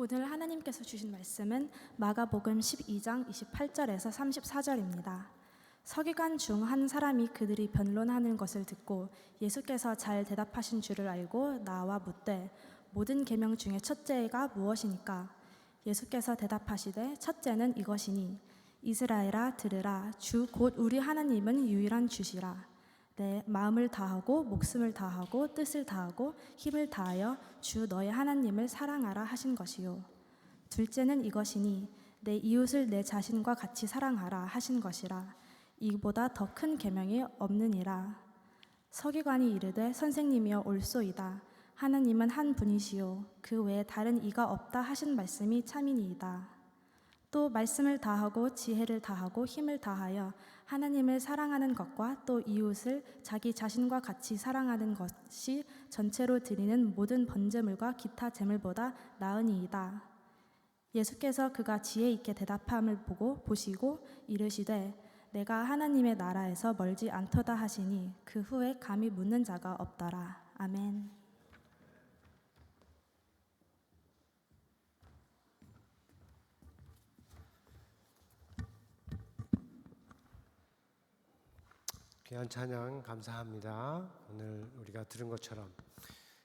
오늘 하나님께서 주신 말씀은 마가복음 12장 28절에서 34절입니다. 서기관 중 한 사람이 그들이 변론하는 것을 듣고 예수께서 잘 대답하신 줄을 알고 나와 묻되 모든 계명 중에 첫째가 무엇이니까? 예수께서 대답하시되 첫째는 이것이니 이스라엘아 들으라 주 곧 우리 하나님은 유일한 주시라. 내 마음을 다하고 목숨을 다하고 뜻을 다하고 힘을 다하여 주 너의 하나님을 사랑하라 하신 것이요. 둘째는 이것이니 내 이웃을 내 자신과 같이 사랑하라 하신 것이라. 이보다 더 큰 계명이 없느니라. 서기관이 이르되 선생님이여 옳소이다. 하나님은 한 분이시요 그 외에 다른 이가 없다 하신 말씀이 참이니이다. 또 말씀을 다하고 지혜를 다하고 힘을 다하여 하나님을 사랑하는 것과 또 이웃을 자기 자신과 같이 사랑하는 것이 전체로 드리는 모든 번제물과 기타 제물보다 나으니이다. 예수께서 그가 지혜 있게 대답함을 보시고 이르시되 내가 하나님의 나라에서 멀지 않도다 하시니 그 후에 감히 묻는 자가 없더라. 아멘. 귀한 찬양 감사합니다. 오늘 우리가 들은 것처럼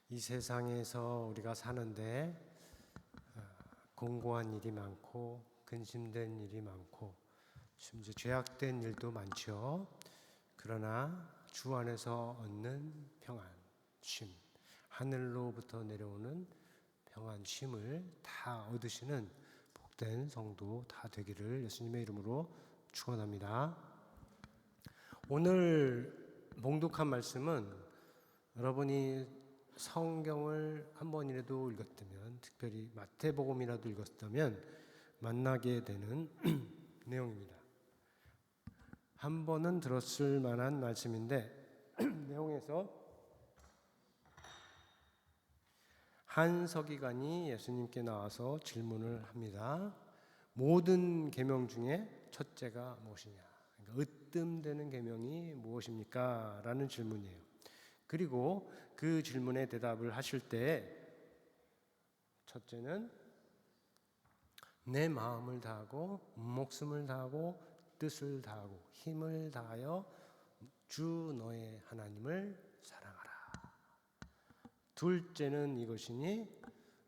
이 세상에서 우리가 사는데 공고한 일이 많고 근심된 일이 많고 심지어 죄악된 일도 많죠. 그러나 주 안에서 얻는 평안, 쉼, 하늘로부터 내려오는 평안, 쉼을 다 얻으시는 복된 성도 다 되기를 예수님의 이름으로 축원합니다. 오늘 봉독한 말씀은 여러분이 성경을 한 번이라도 읽었다면, 특별히 마태복음이라도 읽었다면 만나게 되는 내용입니다. 한 번은 들었을 만한 말씀인데 내용에서 한 서기관이 예수님께 나와서 질문을 합니다. 모든 계명 중에 첫째가 무엇이냐? 으뜸되는 계명이 무엇입니까? 라는 질문이에요. 그리고 그 질문에 대답을 하실 때 첫째는 내 마음을 다하고 목숨을 다하고 뜻을 다하고 힘을 다하여 주 너의 하나님을 사랑하라. 둘째는 이것이니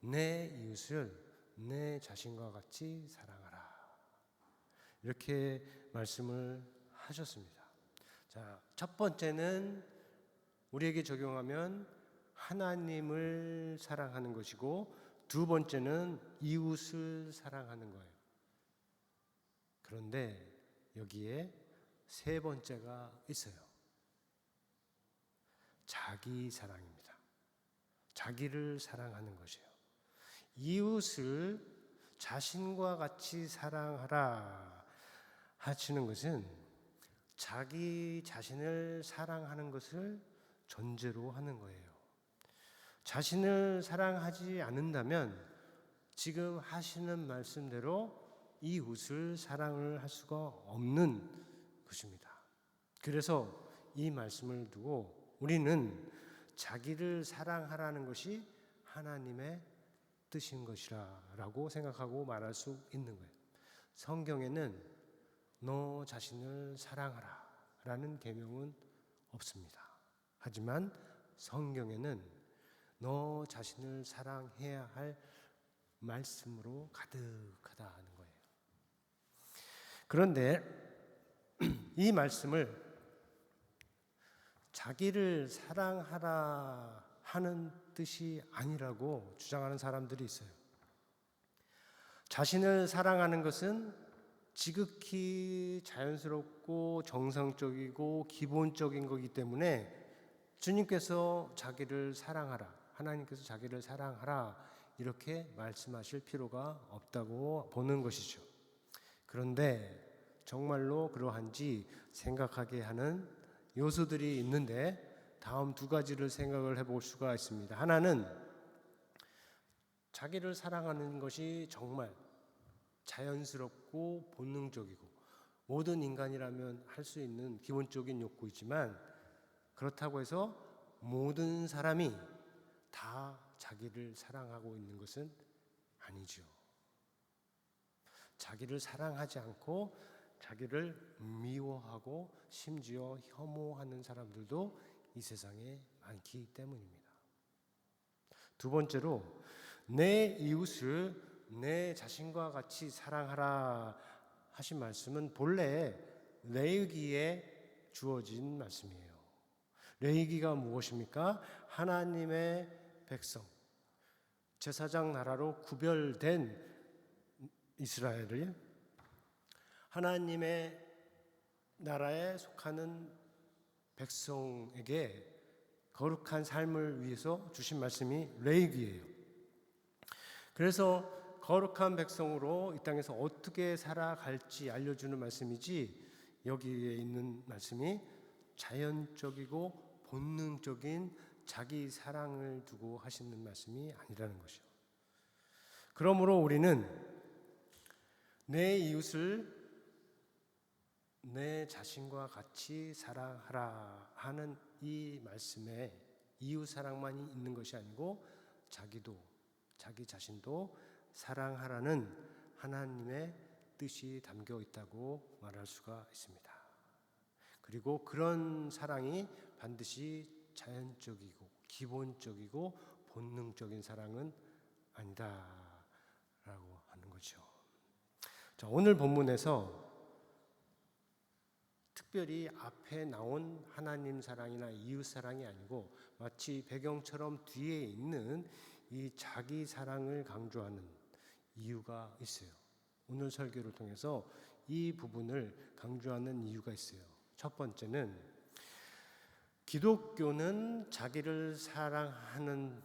내 이웃을 내 자신과 같이 사랑하라. 이렇게 말씀을 하셨습니다. 자, 첫 번째는 우리에게 적용하면 하나님을 사랑하는 것이고, 두 번째는 이웃을 사랑하는 거예요. 그런데 여기에 세 번째가 있어요. 자기 사랑입니다. 자기를 사랑하는 것이에요. 이웃을 자신과 같이 사랑하라 하시는 것은 자기 자신을 사랑하는 것을 전제로 하는 거예요. 자신을 사랑하지 않는다면 지금 하시는 말씀대로 이웃을 사랑을 할 수가 없는 것입니다. 그래서 이 말씀을 두고 우리는 자기를 사랑하라는 것이 하나님의 뜻인 것이라고 생각하고 말할 수 있는 거예요. 성경에는 너 자신을 사랑하라 라는 계명은 없습니다. 하지만 성경에는 너 자신을 사랑해야 할 말씀으로 가득하다 하는 거예요. 그런데 이 말씀을 자기를 사랑하라 하는 뜻이 아니라고 주장하는 사람들이 있어요. 자신을 사랑하는 것은 지극히 자연스럽고 정상적이고 기본적인 거기 때문에 주님께서 자기를 사랑하라, 하나님께서 자기를 사랑하라 이렇게 말씀하실 필요가 없다고 보는 것이죠. 그런데 정말로 그러한지 생각하게 하는 요소들이 있는데 다음 두 가지를 생각을 해볼 수가 있습니다. 하나는 자기를 사랑하는 것이 정말 자연스럽고 본능적이고 모든 인간이라면 할 수 있는 기본적인 욕구이지만, 그렇다고 해서 모든 사람이 다 자기를 사랑하고 있는 것은 아니죠. 자기를 사랑하지 않고 자기를 미워하고 심지어 혐오하는 사람들도 이 세상에 많기 때문입니다. 두 번째로 내 이웃을 내 자신과 같이 사랑하라 하신 말씀은 본래 레위기에 주어진 말씀이에요. 레위기가 무엇입니까? 하나님의 백성, 제사장 나라로 구별된 이스라엘을 하나님의 나라에 속하는 백성에게 거룩한 삶을 위해서 주신 말씀이 레위기예요. 그래서 거룩한 백성으로 이 땅에서 어떻게 살아갈지 알려주는 말씀이지, 여기에 있는 말씀이 자연적이고 본능적인 자기 사랑을 두고 하시는 말씀이 아니라는 것이요. 그러므로 우리는 내 이웃을 내 자신과 같이 사랑하라 하는 이 말씀에 이웃 사랑만이 있는 것이 아니고 자기 자신도 사랑하라는 하나님의 뜻이 담겨 있다고 말할 수가 있습니다. 그리고 그런 사랑이 반드시 자연적이고 기본적이고 본능적인 사랑은 아니다라고 하는 거죠. 자, 오늘 본문에서 특별히 앞에 나온 하나님 사랑이나 이웃 사랑이 아니고 마치 배경처럼 뒤에 있는 이 자기 사랑을 강조하는 이유가 있어요. 오늘 설교를 통해서 이 부분을 강조하는 이유가 있어요. 첫 번째는 기독교는 자기를 사랑하는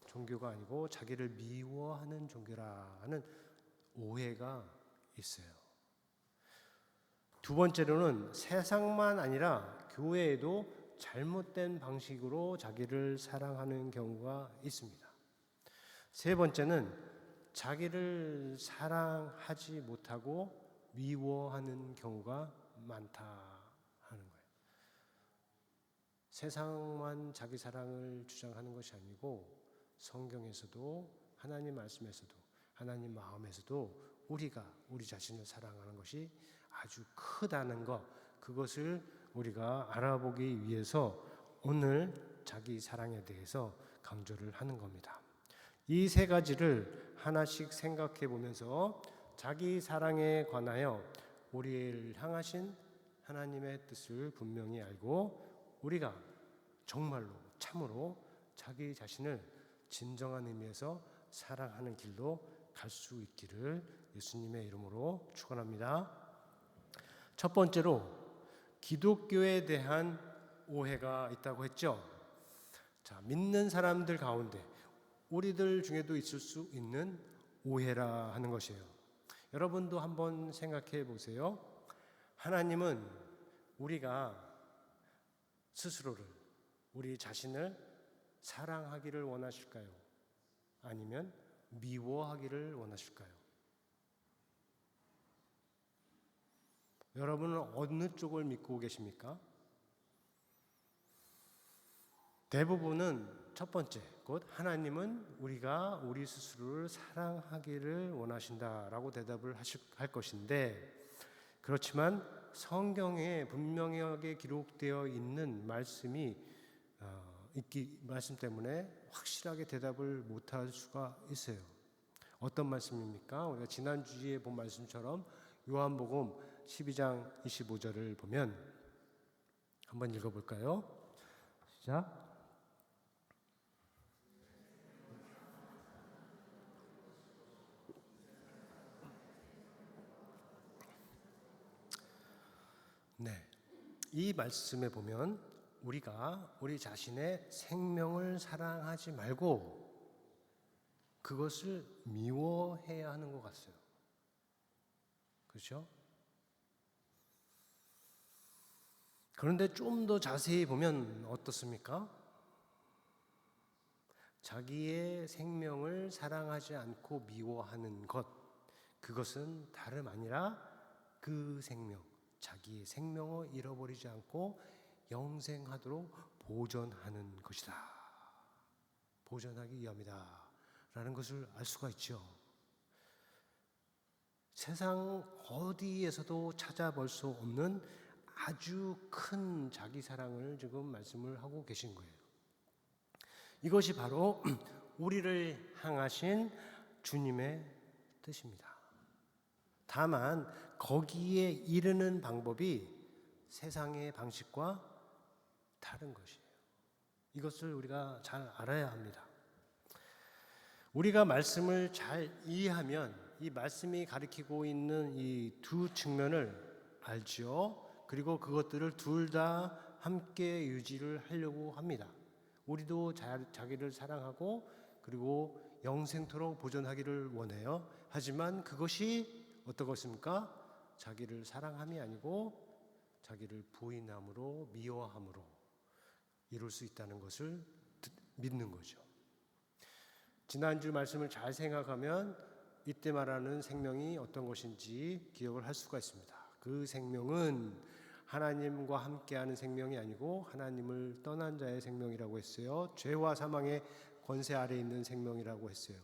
종교가 아니고 자기를 미워하는 종교라는 오해가 있어요. 두 번째로는 세상만 아니라 교회에도 잘못된 방식으로 자기를 사랑하는 경우가 있습니다. 세 번째는 자기를 사랑하지 못하고 미워하는 경우가 많다 하는 거예요. 세상만 자기 사랑을 주장하는 것이 아니고 성경에서도 하나님 말씀에서도 하나님 마음에서도 우리가 우리 자신을 사랑하는 것이 아주 크다는 것, 그것을 우리가 알아보기 위해서 오늘 자기 사랑에 대해서 강조를 하는 겁니다. 이 세 가지를 하나씩 생각해 보면서 자기 사랑에 관하여 우리를 향하신 하나님의 뜻을 분명히 알고 우리가 정말로 참으로 자기 자신을 진정한 의미에서 사랑하는 길로 갈 수 있기를 예수님의 이름으로 축원합니다. 첫 번째로 기독교에 대한 오해가 있다고 했죠. 자, 믿는 사람들 가운데 우리들 중에도 있을 수 있는 오해라 하는 것이에요. 여러분도 한번 생각해 보세요. 하나님은 우리가 스스로를, 우리 자신을 사랑하기를 원하실까요? 아니면 미워하기를 원하실까요? 여러분은 어느 쪽을 믿고 계십니까? 대부분은 첫 번째, 곧 하나님은 우리가 우리 스스로를 사랑하기를 원하신다라고 대답을 할 것인데, 그렇지만 성경에 분명하게 기록되어 있는 말씀이 말씀 때문에 확실하게 대답을 못할 수가 있어요. 어떤 말씀입니까? 우리가 지난주에 본 말씀처럼 요한복음 12장 25절을 보면 한번 읽어볼까요? 시작. 네, 이 말씀에 보면 우리가 우리 자신의 생명을 사랑하지 말고 그것을 미워해야 하는 것 같아요. 그렇죠? 그런데 좀 더 자세히 보면 어떻습니까? 자기의 생명을 사랑하지 않고 미워하는 것, 그것은 다름 아니라 그 생명, 자기의 생명을 잃어버리지 않고 영생하도록 보존하는 것이다. 보존하기 위함이다 라는 것을 알 수가 있죠. 세상 어디에서도 찾아볼 수 없는 아주 큰 자기 사랑을 지금 말씀을 하고 계신 거예요. 이것이 바로 우리를 향하신 주님의 뜻입니다. 다만 거기에 이르는 방법이 세상의 방식과 다른 것이에요. 이것을 우리가 잘 알아야 합니다. 우리가 말씀을 잘 이해하면 이 말씀이 가리키고 있는 이 두 측면을 알지요. 그리고 그것들을 둘 다 함께 유지를 하려고 합니다. 우리도 자기를 사랑하고 그리고 영생토록 보존하기를 원해요. 하지만 그것이 어떤 것입니까? 자기를 사랑함이 아니고 자기를 부인함으로 미워함으로 이룰 수 있다는 것을 믿는 거죠. 지난주 말씀을 잘 생각하면 이때 말하는 생명이 어떤 것인지 기억을 할 수가 있습니다. 그 생명은 하나님과 함께하는 생명이 아니고 하나님을 떠난 자의 생명이라고 했어요. 죄와 사망의 권세 아래 있는 생명이라고 했어요.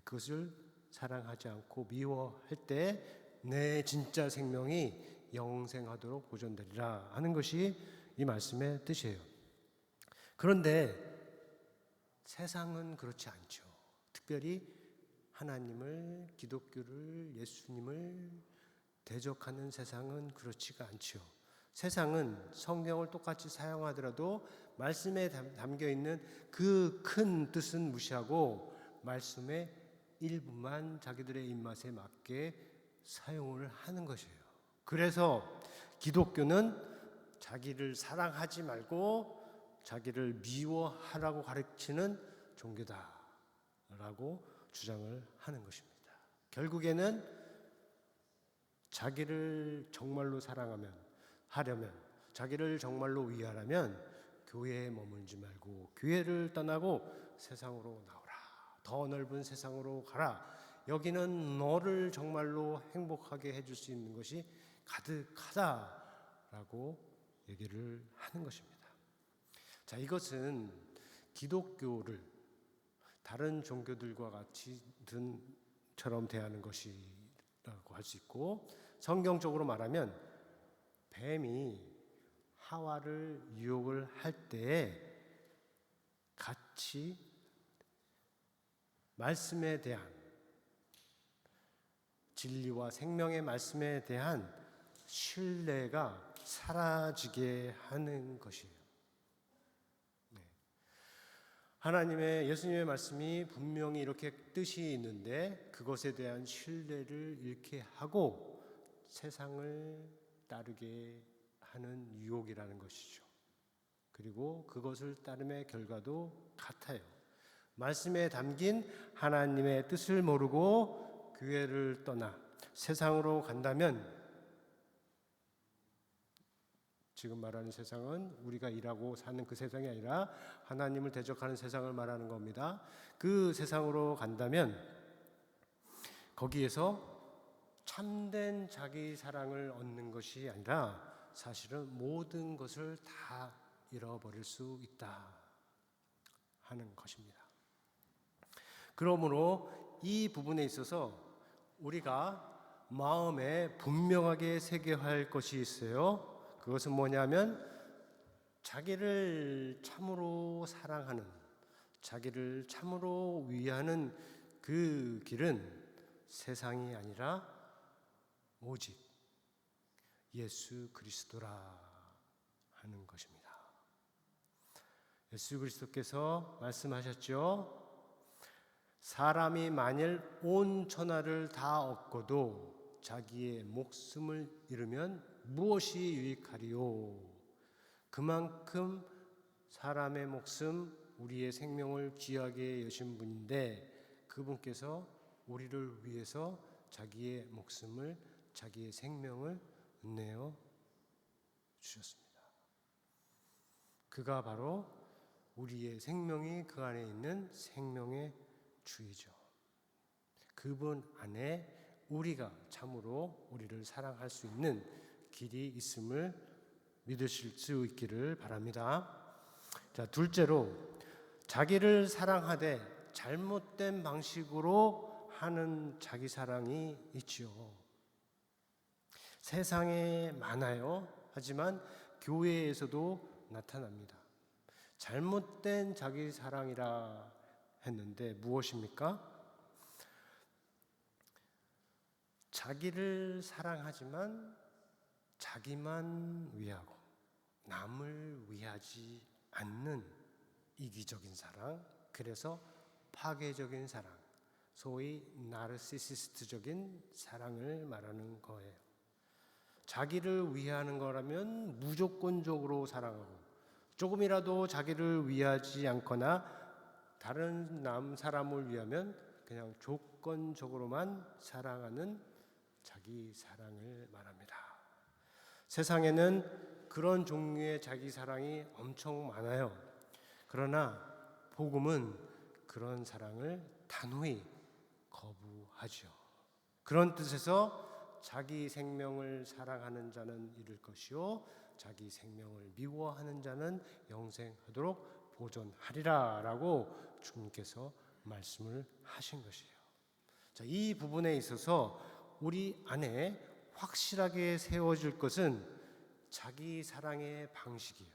그것을 사랑하지 않고 미워할 때 내 진짜 생명이 영생하도록 보존되리라 하는 것이 이 말씀의 뜻이에요. 그런데 세상은 그렇지 않죠. 특별히 하나님을, 기독교를, 예수님을 대적하는 세상은 그렇지가 않죠. 세상은 성경을 똑같이 사용하더라도 말씀에 담겨 있는 그 큰 뜻은 무시하고 말씀의 일부만 자기들의 입맛에 맞게 사용을 하는 것이에요. 그래서 기독교는 자기를 사랑하지 말고 자기를 미워하라고 가르치는 종교다라고 주장을 하는 것입니다. 결국에는 자기를 정말로 하려면 자기를 정말로 위하려면 교회에 머물지 말고 교회를 떠나고 세상으로 나오라. 더 넓은 세상으로 가라. 여기는 너를 정말로 행복하게 해줄 수 있는 것이 가득하다라고 얘기를 하는 것입니다. 자, 이것은 기독교를 다른 종교들과 같이 처럼 대하는 것이라고 할 수 있고, 성경적으로 말하면 뱀이 하와를 유혹을 할 때에 같이 말씀에 대한 진리와 생명의 말씀에 대한 신뢰가 사라지게 하는 것이에요. 하나님의 예수님의 말씀이 분명히 이렇게 뜻이 있는데 그것에 대한 신뢰를 잃게 하고 세상을 따르게 하는 유혹이라는 것이죠. 그리고 그것을 따름의 결과도 같아요. 말씀에 담긴 하나님의 뜻을 모르고 교회를 떠나 세상으로 간다면, 지금 말하는 세상은 우리가 일하고 사는 그 세상이 아니라 하나님을 대적하는 세상을 말하는 겁니다. 그 세상으로 간다면 거기에서 참된 자기 사랑을 얻는 것이 아니라 사실은 모든 것을 다 잃어버릴 수 있다 하는 것입니다. 그러므로 이 부분에 있어서 우리가 마음에 분명하게 새겨할 것이 있어요. 그것은 뭐냐면 자기를 참으로 사랑하는, 자기를 참으로 위하는 그 길은 세상이 아니라 오직 예수 그리스도라 하는 것입니다. 예수 그리스도께서 말씀하셨죠. 사람이 만일 온 천하를 다 얻고도 자기의 목숨을 잃으면 무엇이 유익하리요? 그만큼 사람의 목숨, 우리의 생명을 귀하게 여신 분인데 그분께서 우리를 위해서 자기의 목숨을, 자기의 생명을 내어 주셨습니다. 그가 바로 우리의 생명이 그 안에 있는 생명의 주이죠. 그분 안에 우리가 참으로 우리를 사랑할 수 있는 길이 있음을 믿으실 수 있기를 바랍니다. 자, 둘째로 자기를 사랑하되 잘못된 방식으로 하는 자기 사랑이 있지요. 세상에 많아요. 하지만 교회에서도 나타납니다. 잘못된 자기 사랑이라 했는데 무엇입니까? 자기를 사랑하지만 자기만 위하고 남을 위하지 않는 이기적인 사랑, 그래서 파괴적인 사랑, 소위 나르시시스트적인 사랑을 말하는 거예요. 자기를 위하는 거라면 무조건적으로 사랑하고, 조금이라도 자기를 위하지 않거나 다른 사람을 위하면 그냥 조건적으로만 사랑하는 자기 사랑을 말합니다. 세상에는 그런 종류의 자기 사랑이 엄청 많아요. 그러나 복음은 그런 사랑을 단호히 거부하죠. 그런 뜻에서 자기 생명을 사랑하는 자는 잃을 것이요 자기 생명을 미워하는 자는 영생하도록 보존하리라 라고 주님께서 말씀을 하신 것이에요. 자, 이 부분에 있어서 우리 안에 확실하게 세워질 것은 자기 사랑의 방식이에요.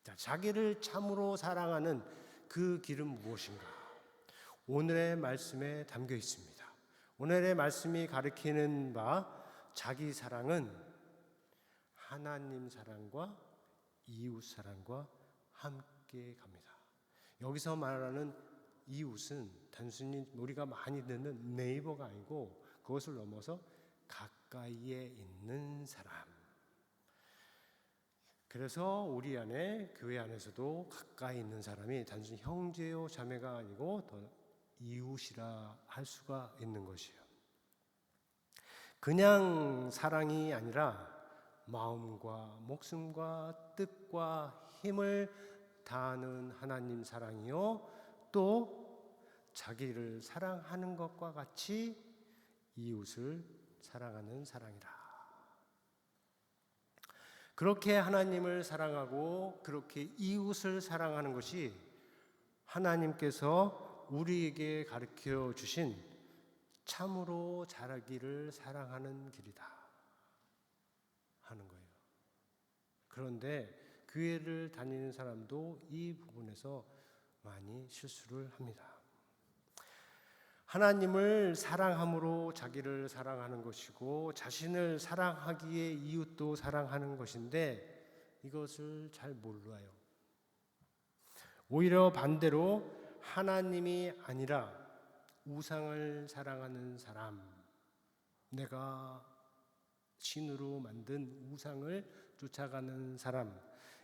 자, 자기를 참으로 사랑하는 그 길은 무엇인가? 오늘의 말씀에 담겨 있습니다. 오늘의 말씀이 가리키는 바 자기 사랑은 하나님 사랑과 이웃 사랑과 함께 갑니다. 여기서 말하는 이웃은 단순히 우리가 많이 듣는 네이버가 아니고 그것을 넘어서 가까이에 있는 사람. 그래서 우리 안에 교회 안에서도 가까이 있는 사람이 단순히 형제요 자매가 아니고 더 이웃이라 할 수가 있는 것이에요. 그냥 사랑이 아니라 마음과 목숨과 뜻과 힘을 다하는 하나님 사랑이요 또 자기를 사랑하는 것과 같이 이웃을 사랑하는 사랑이라. 그렇게 하나님을 사랑하고 그렇게 이웃을 사랑하는 것이 하나님께서 우리에게 가르쳐 주신 참으로 자기를 사랑하는 길이다 하는 거예요. 그런데 교회를 다니는 사람도 이 부분에서 많이 실수를 합니다. 하나님을 사랑함으로 자기를 사랑하는 것이고 자신을 사랑하기에 이웃도 사랑하는 것인데 이것을 잘 몰라요. 오히려 반대로 하나님이 아니라 우상을 사랑하는 사람, 내가 신으로 만든 우상을 쫓아가는 사람,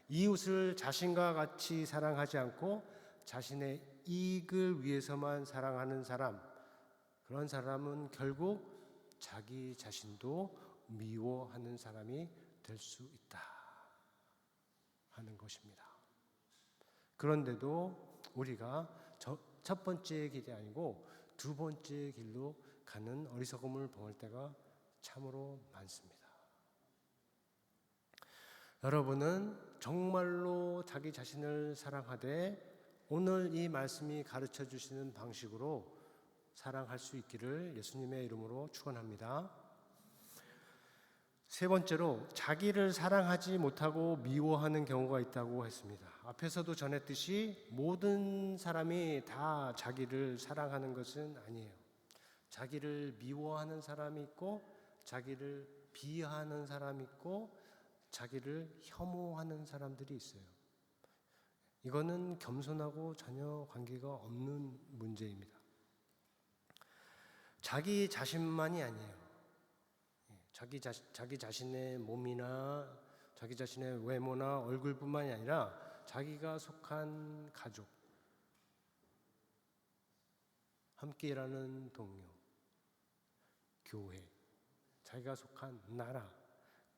이웃을 자신과 같이 사랑하지 않고 자신의 이익을 위해서만 사랑하는 사람, 그런 사람은 결국 자기 자신도 미워하는 사람이 될 수 있다 하는 것입니다. 그런데도 우리가 첫 번째 길이 아니고 두 번째 길로 가는 어리석음을 범할 때가 참으로 많습니다. 여러분은 정말로 자기 자신을 사랑하되 오늘 이 말씀이 가르쳐 주시는 방식으로 사랑할 수 있기를 예수님의 이름으로 축원합니다. 세 번째로 자기를 사랑하지 못하고 미워하는 경우가 있다고 했습니다. 앞에서도 전했듯이 모든 사람이 다 자기를 사랑하는 것은 아니에요. 자기를 미워하는 사람이 있고 자기를 비하하는 사람이 있고 자기를 혐오하는 사람들이 있어요. 이거는 겸손하고 전혀 관계가 없는 문제입니다. 자기 자신만이 아니에요. 자기 자신의 몸이나 자기 자신의 외모나 얼굴뿐만이 아니라 자기가 속한 가족, 함께 일하는 동료, 교회, 자기가 속한 나라,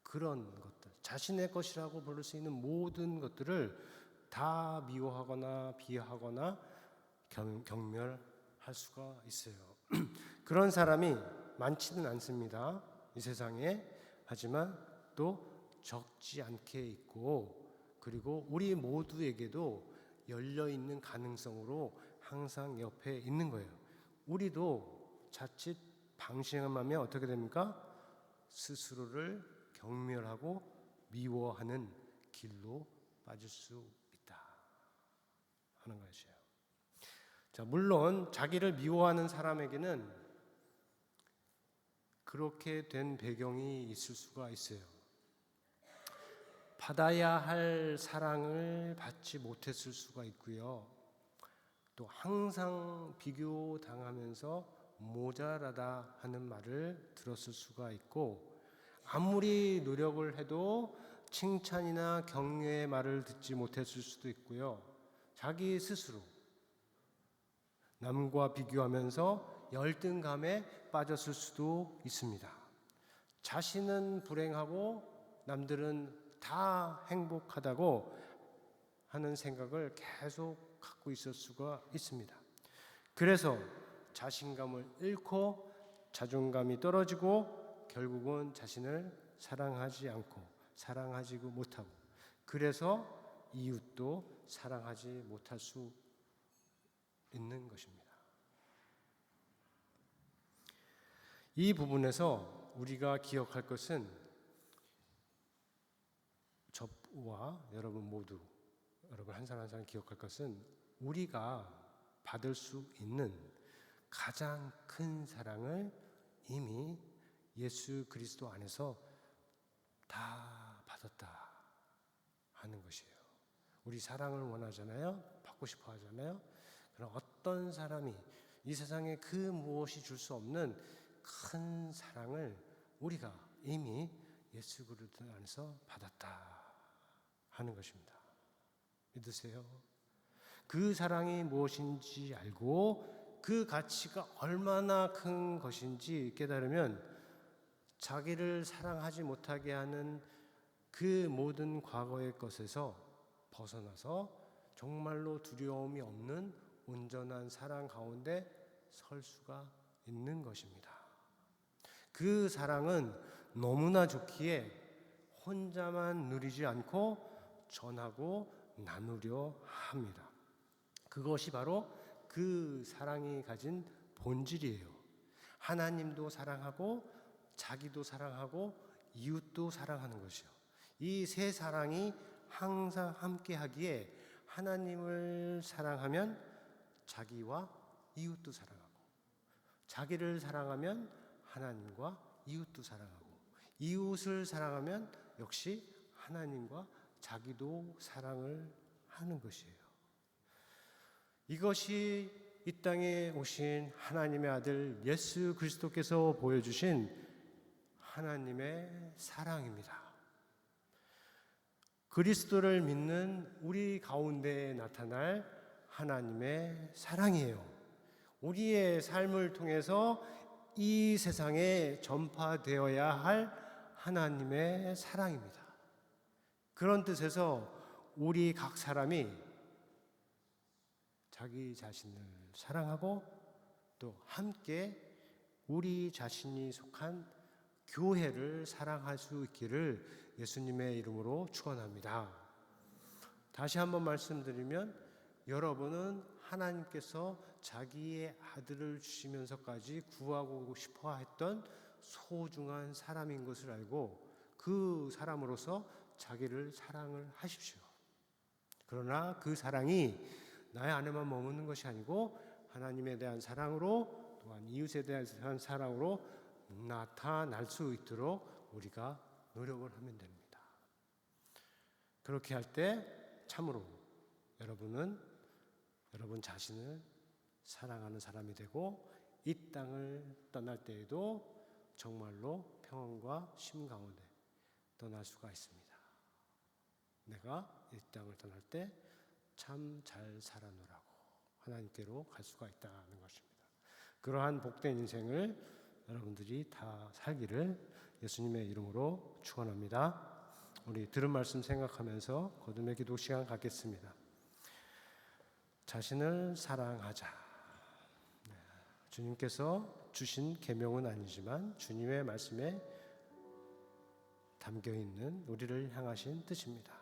그런 것들, 자신의 것이라고 부를 수 있는 모든 것들을 다 미워하거나 비하하거나 경멸할 수가 있어요. 그런 사람이 많지는 않습니다. 이 세상에. 하지만 또 적지 않게 있고 그리고 우리 모두에게도 열려있는 가능성으로 항상 옆에 있는 거예요. 우리도 자칫 방심하면 어떻게 됩니까? 스스로를 경멸하고 미워하는 길로 빠질 수 있다 하는 것이에요. 자, 물론 자기를 미워하는 사람에게는 그렇게 된 배경이 있을 수가 있어요. 받아야 할 사랑을 받지 못했을 수가 있고요. 또 항상 비교당하면서 모자라다 하는 말을 들었을 수가 있고, 아무리 노력을 해도 칭찬이나 격려의 말을 듣지 못했을 수도 있고요. 자기 스스로 남과 비교하면서 열등감에 빠졌을 수도 있습니다. 자신은 불행하고 남들은 다 행복하다고 하는 생각을 계속 갖고 있을 수가 있습니다. 그래서 자신감을 잃고 자존감이 떨어지고 결국은 자신을 사랑하지 않고 사랑하지 못하고, 그래서 이웃도 사랑하지 못할 수 있는 것입니다. 이 부분에서 우리가 기억할 것은, 저와 여러분 모두, 여러분 한 사람 한 사람 기억할 것은, 우리가 받을 수 있는 가장 큰 사랑을 이미 예수 그리스도 안에서 다 받았다 하는 것이에요. 우리 사랑을 원하잖아요. 받고 싶어 하잖아요. 그럼 어떤 사람이 이 세상에 그 무엇이 줄 수 없는 큰 사랑을 우리가 이미 예수 그리스도 안에서 받았다 하는 것입니다. 믿으세요? 그 사랑이 무엇인지 알고 그 가치가 얼마나 큰 것인지 깨달으면 자기를 사랑하지 못하게 하는 그 모든 과거의 것에서 벗어나서 정말로 두려움이 없는 온전한 사랑 가운데 설 수가 있는 것입니다. 그 사랑은 너무나 좋기에 혼자만 누리지 않고 전하고 나누려 합니다. 그것이 바로 그 사랑이 가진 본질이에요. 하나님도 사랑하고 자기도 사랑하고 이웃도 사랑하는 것이요. 이 세 사랑이 항상 함께 하기에 하나님을 사랑하면 자기와 이웃도 사랑하고, 자기를 사랑하면 하나님과 이웃도 사랑하고, 이웃을 사랑하면 역시 하나님과 자기도 사랑을 하는 것이에요. 이것이 이 땅에 오신 하나님의 아들 예수 그리스도께서 보여주신 하나님의 사랑입니다. 그리스도를 믿는 우리 가운데에 나타날 하나님의 사랑이에요. 우리의 삶을 통해서 이 세상에 전파되어야 할 하나님의 사랑입니다. 그런 뜻에서 우리 각 사람이 자기 자신을 사랑하고 또 함께 우리 자신이 속한 교회를 사랑할 수 있기를 예수님의 이름으로 축원합니다. 다시 한번 말씀드리면, 여러분은 하나님께서 자기의 아들을 주시면서까지 구하고 싶어 했던 소중한 사람인 것을 알고 그 사람으로서 자기를 사랑을 하십시오. 그러나 그 사랑이 나의 안에만 머무는 것이 아니고 하나님에 대한 사랑으로, 또한 이웃에 대한 사랑으로 나타날 수 있도록 우리가 노력을 하면 됩니다. 그렇게 할 때 참으로 여러분은 여러분 자신을 사랑하는 사람이 되고, 이 땅을 떠날 때에도 정말로 평안과 쉼 가운데 떠날 수가 있습니다. 내가 이 땅을 떠날 때 참 잘 살아노라고 하나님께로 갈 수가 있다는 것입니다. 그러한 복된 인생을 여러분들이 다 살기를 예수님의 이름으로 축원합니다. 우리 들은 말씀 생각하면서 거듭의 기도 시간 갖겠습니다. 자신을 사랑하자. 주님께서 주신 계명은 아니지만 주님의 말씀에 담겨 있는 우리를 향하신 뜻입니다.